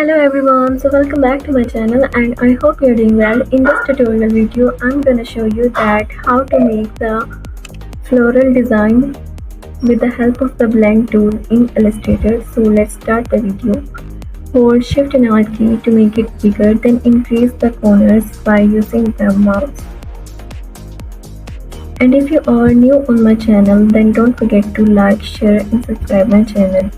Hello everyone, so welcome back to my channel and I hope you're doing well. In this tutorial video, I'm gonna show you that how to make the floral design with the help of the blend tool in Illustrator. So let's start the video. Hold Shift and Alt key to make it bigger, then increase the corners by using the mouse. And if you are new on my channel, then don't forget to like, share and subscribe my channel.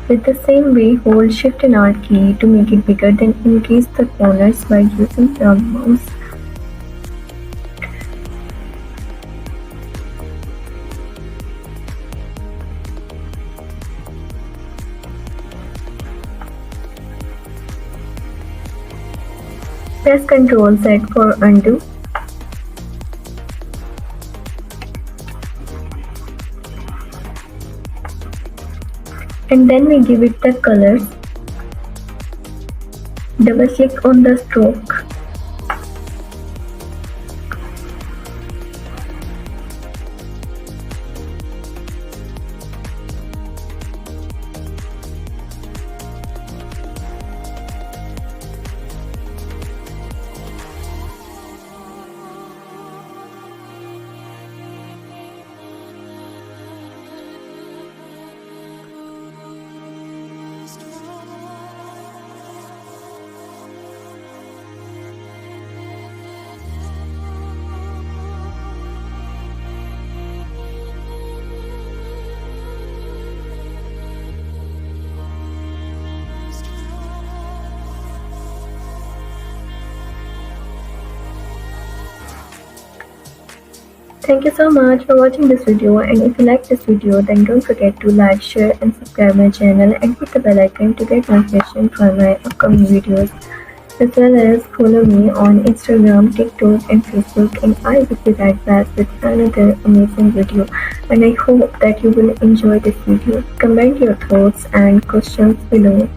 With the same way, hold Shift and Alt key to make it bigger, then increase the corners by using the mouse. Press Ctrl Z for undo. And then we give it the colors. Double click on the stroke. Thank you so much for watching this video, and if you like this video then don't forget to like, share and subscribe my channel and hit the bell icon to get notification for my upcoming videos, as well as follow me on Instagram, TikTok and Facebook, and I will be right back with another amazing video. And I hope that you will enjoy this video. Comment your thoughts and questions below.